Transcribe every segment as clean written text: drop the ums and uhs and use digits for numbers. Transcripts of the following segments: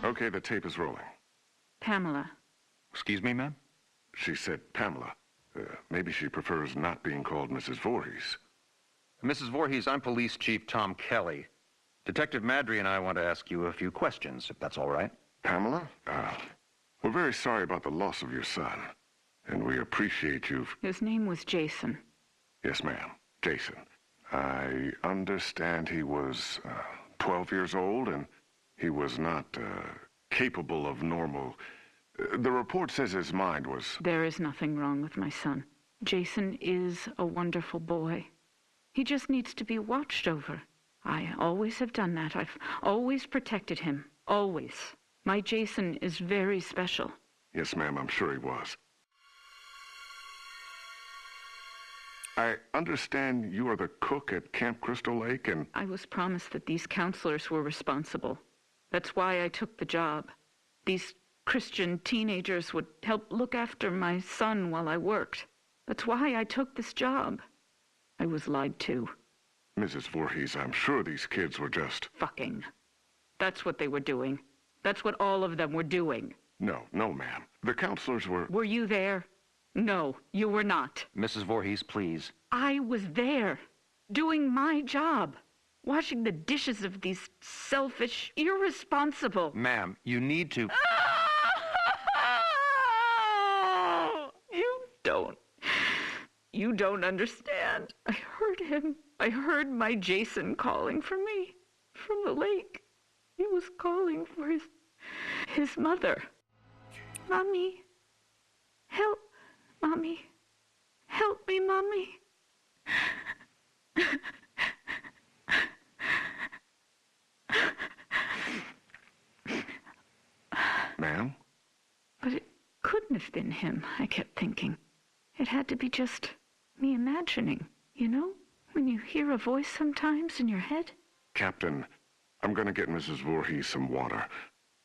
Okay, the tape is rolling. Pamela. Excuse me, ma'am? She said Pamela. Maybe she prefers not being called Mrs. Voorhees. Mrs. Voorhees, I'm Police Chief Tom Kelly. Detective Madry and I want to ask you a few questions, if that's all right. Pamela, we're very sorry about the loss of your son. And we appreciate you. His name was Jason. Yes, ma'am. Jason. I understand he was 12 years old and he was not capable of normal. The report says his mind was... There is nothing wrong with my son. Jason is a wonderful boy. He just needs to be watched over. I always have done that. I've always protected him. Always. My Jason is very special. Yes, ma'am, I'm sure he was. I understand you are the cook at Camp Crystal Lake and... I was promised that these counselors were responsible. That's why I took the job. These Christian teenagers would help look after my son while I worked. That's why I took this job. I was lied to. Mrs. Voorhees, I'm sure these kids were just... Fucking. That's what they were doing. That's what all of them were doing. No, ma'am. The counselors were... Were you there? No, you were not. Mrs. Voorhees, please. I was there, doing my job, washing the dishes of these selfish, irresponsible... Ma'am, you need to... You don't understand. I heard him. I heard my Jason calling for me from the lake. He was calling for his mother. Mommy, help. Mommy, help me, Mommy. Ma'am? But it couldn't have been him, I kept thinking. It had to be just me imagining, you know? When you hear a voice sometimes in your head. Captain, I'm going to get Mrs. Voorhees some water.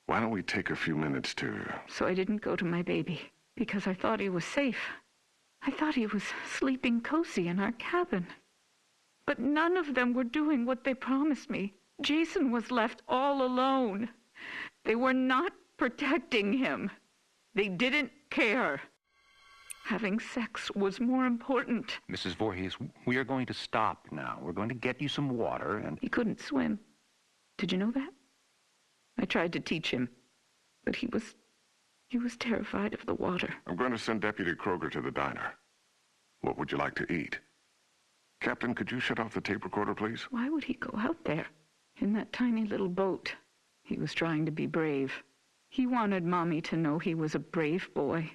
Why don't we take a few minutes to... So I didn't go to my baby, because I thought he was safe. I thought he was sleeping cozy in our cabin. But none of them were doing what they promised me. Jason was left all alone. They were not protecting him. They didn't care. Having sex was more important. Mrs. Voorhees, we are going to stop now. We're going to get you some water and... He couldn't swim. Did you know that? I tried to teach him, but he was terrified of the water. I'm going to send Deputy Kroger to the diner. What would you like to eat? Captain, could you shut off the tape recorder, please? Why would he go out there in that tiny little boat? He was trying to be brave. He wanted Mommy to know he was a brave boy.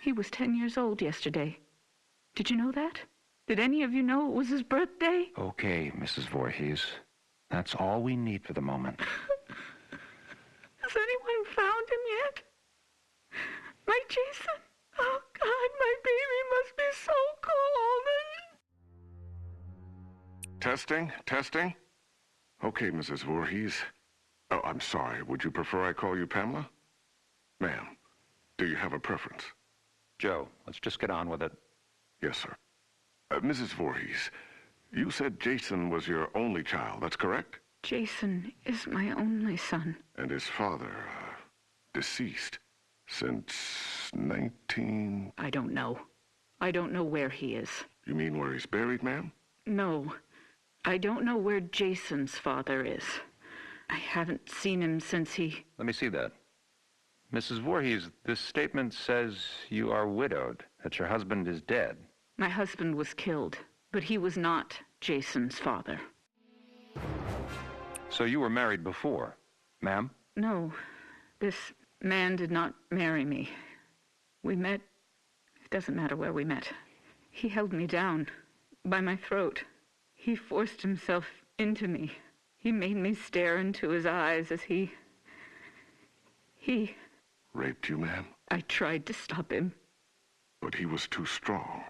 He was 10 years old yesterday. Did you know that? Did any of you know it was his birthday? Okay, Mrs. Voorhees. That's all we need for the moment. Has anyone found him yet? My Jason? Oh, God, my baby must be so cold. Testing. Okay, Mrs. Voorhees. Oh, I'm sorry. Would you prefer I call you Pamela? Ma'am, do you have a preference? Joe, let's just get on with it. Yes, sir. Mrs. Voorhees, you said Jason was your only child, that's correct? Jason is my only son. And his father, deceased since 19... I don't know. I don't know where he is. You mean where he's buried, ma'am? No. I don't know where Jason's father is. I haven't seen him since he... Let me see that. Mrs. Voorhees, this statement says you are widowed, that your husband is dead. My husband was killed, but he was not Jason's father. So you were married before, ma'am? No, this man did not marry me. We met... It doesn't matter where we met. He held me down by my throat. He forced himself into me. He made me stare into his eyes as he... Raped you, ma'am? I tried to stop him. But he was too strong.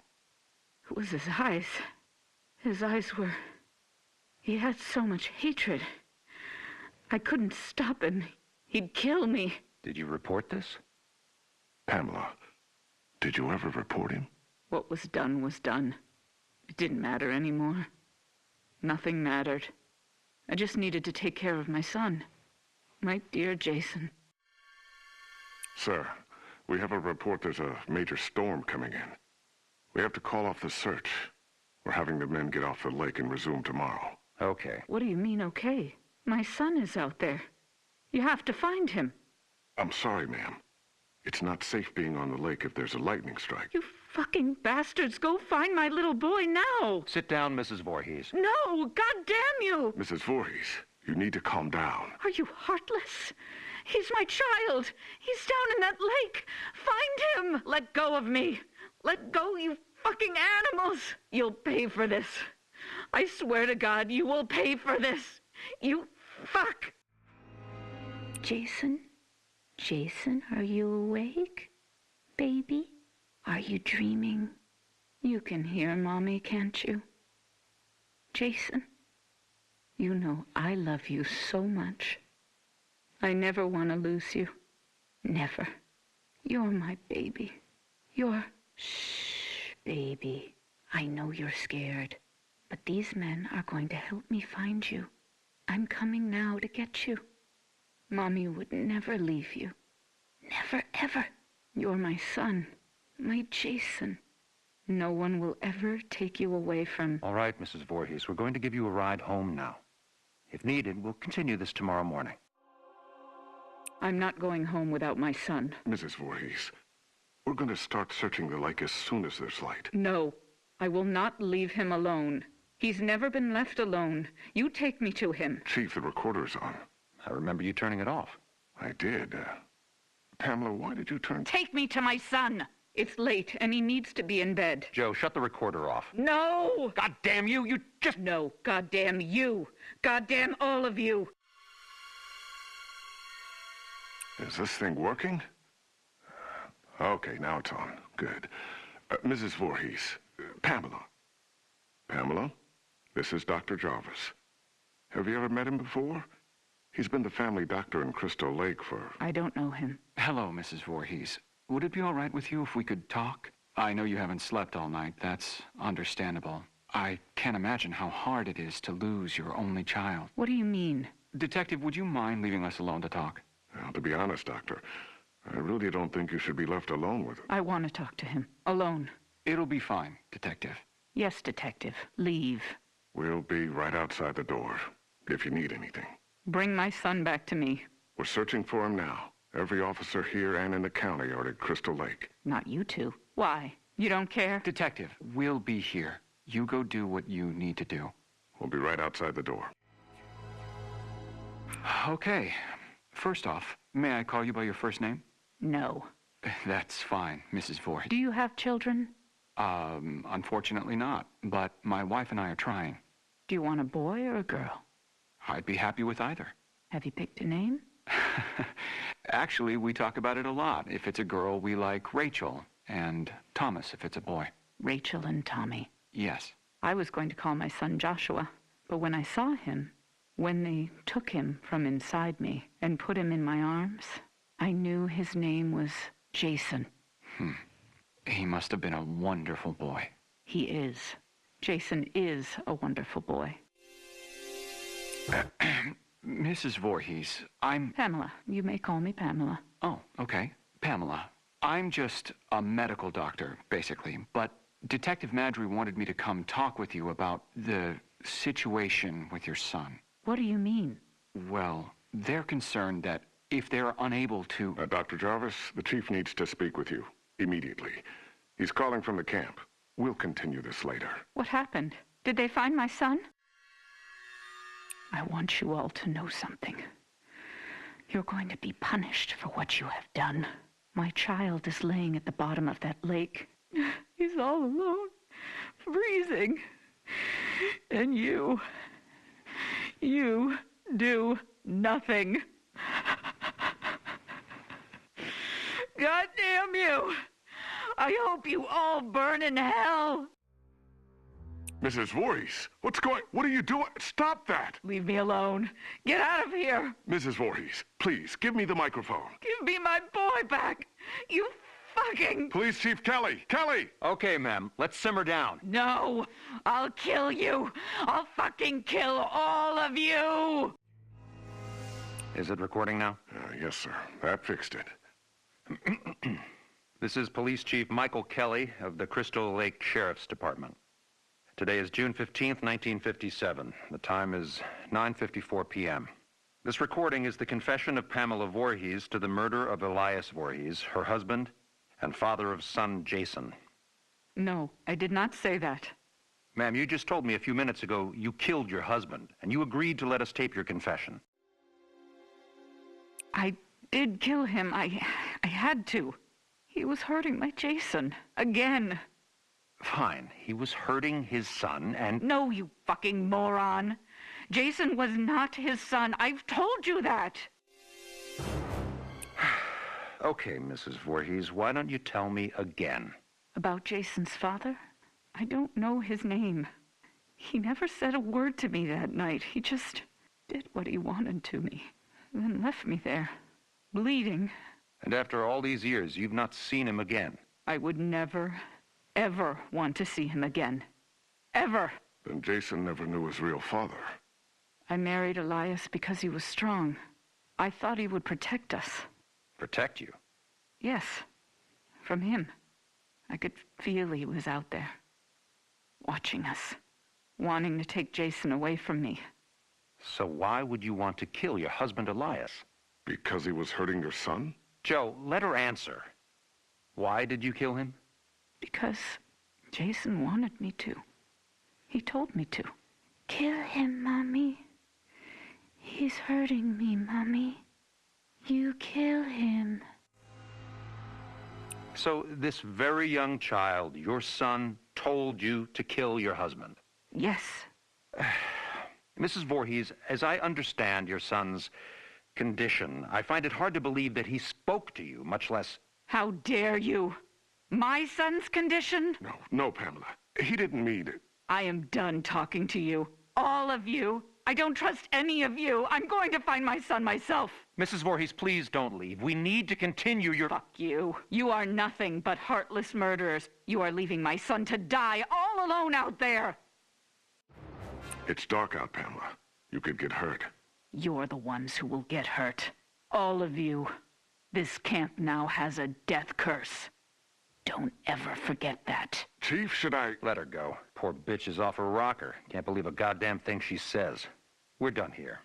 It was his eyes. His eyes were... He had so much hatred. I couldn't stop him. He'd kill me. Did you report this? Pamela, did you ever report him? What was done was done. It didn't matter anymore. Nothing mattered. I just needed to take care of my son. My dear Jason. Sir, we have a report there's a major storm coming in. We have to call off the search. We're having the men get off the lake and resume tomorrow. Okay. What do you mean, okay? My son is out there. You have to find him. I'm sorry, ma'am. It's not safe being on the lake if there's a lightning strike. You fucking bastards, go find my little boy now. Sit down, Mrs. Voorhees. No, goddamn you. Mrs. Voorhees, you need to calm down. Are you heartless? He's my child. He's down in that lake. Find him. Let go of me. Let go, you fucking animals. You'll pay for this. I swear to God, you will pay for this. You fuck. Jason? Jason, are you awake? Baby? Are you dreaming? You can hear Mommy, can't you? Jason? You know I love you so much. I never want to lose you. Never. You're my baby. You're... Shh, baby. I know you're scared. But these men are going to help me find you. I'm coming now to get you. Mommy would never leave you. Never, ever. You're my son. My Jason. No one will ever take you away from... All right, Mrs. Voorhees, we're going to give you a ride home now. If needed, we'll continue this tomorrow morning. I'm not going home without my son. Mrs. Voorhees, we're going to start searching the lake as soon as there's light. No, I will not leave him alone. He's never been left alone. You take me to him. Chief, the recorder's on. I remember you turning it off. I did. Pamela, why did you turn... Take me to my son. It's late, and he needs to be in bed. Joe, shut the recorder off. No! God damn you! You just... No, goddamn you. Goddamn all of you. Is this thing working? Okay, now it's on. Good. Mrs. Voorhees, Pamela. Pamela, this is Dr. Jarvis. Have you ever met him before? He's been the family doctor in Crystal Lake for... I don't know him. Hello, Mrs. Voorhees. Would it be all right with you if we could talk? I know you haven't slept all night. That's understandable. I can't imagine how hard it is to lose your only child. What do you mean? Detective, would you mind leaving us alone to talk? Well, to be honest, Doctor, I really don't think you should be left alone with him. I want to talk to him. Alone. It'll be fine, Detective. Yes, Detective. Leave. We'll be right outside the door, if you need anything. Bring my son back to me. We're searching for him now. Every officer here and in the county are at Crystal Lake. Not you two. Why? You don't care? Detective, we'll be here. You go do what you need to do. We'll be right outside the door. Okay. First off, may I call you by your first name? No. That's fine, Mrs. Voorhees. Do you have children? Unfortunately not, but my wife and I are trying. Do you want a boy or a girl? I'd be happy with either. Have you picked a name? Actually, we talk about it a lot. If it's a girl, we like Rachel, and Thomas if it's a boy. Rachel and Tommy. Yes. I was going to call my son Joshua, but when I saw him, when they took him from inside me and put him in my arms, I knew his name was Jason. He must have been a wonderful boy. He is. Jason is a wonderful boy. Mrs. Voorhees, I'm... Pamela. You may call me Pamela. Oh, okay. Pamela. I'm just a medical doctor, basically, but Detective Madry wanted me to come talk with you about the situation with your son. What do you mean? Well, they're concerned that if they're unable to... Dr. Jarvis, the chief needs to speak with you immediately. He's calling from the camp. We'll continue this later. What happened? Did they find my son? I want you all to know something. You're going to be punished for what you have done. My child is laying at the bottom of that lake. He's all alone, freezing. And you do nothing. God damn you! I hope you all burn in hell! Mrs. Voorhees, what are you doing? Stop that! Leave me alone. Get out of here! Mrs. Voorhees, please, give me the microphone. Give me my boy back! You fucking... Police Chief Kelly! Kelly! Okay, ma'am. Let's simmer down. No! I'll kill you! I'll fucking kill all of you! Is it recording now? Yes, sir. That fixed it. This is Police Chief Michael Kelly of the Crystal Lake Sheriff's Department. Today is June 15th, 1957. The time is 9:54 p.m. This recording is the confession of Pamela Voorhees to the murder of Elias Voorhees, her husband, and father of son Jason. No, I did not say that. Ma'am, you just told me a few minutes ago you killed your husband, and you agreed to let us tape your confession. I did kill him. I had to. He was hurting my Jason. Again. Fine. He was hurting his son, and... No, you fucking moron. Jason was not his son. I've told you that. Okay, Mrs. Voorhees, why don't you tell me again? About Jason's father? I don't know his name. He never said a word to me that night. He just did what he wanted to me, then left me there, bleeding. And after all these years, you've not seen him again? I would never, ever want to see him again. Ever. Then Jason never knew his real father. I married Elias because he was strong. I thought he would protect us. Protect you? Yes, from him. I could feel he was out there, watching us, wanting to take Jason away from me. So why would you want to kill your husband, Elias? Because he was hurting your son? Joe, let her answer. Why did you kill him? Because Jason wanted me to. He told me to. Kill him, Mommy. He's hurting me, Mommy. You kill him. So this very young child, your son, told you to kill your husband? Yes. Mrs. Voorhees, as I understand your son's condition, I find it hard to believe that he spoke to you, much less... How dare you? My son's condition? No, Pamela. He didn't mean it. I am done talking to you. All of you. I don't trust any of you. I'm going to find my son myself. Mrs. Voorhees, please don't leave. We need to continue your... Fuck you. You are nothing but heartless murderers. You are leaving my son to die all alone out there. It's dark out, Pamela. You could get hurt. You're the ones who will get hurt. All of you. This camp now has a death curse. Don't ever forget that. Chief, should I... Let her go. Poor bitch is off her rocker. Can't believe a goddamn thing she says. We're done here.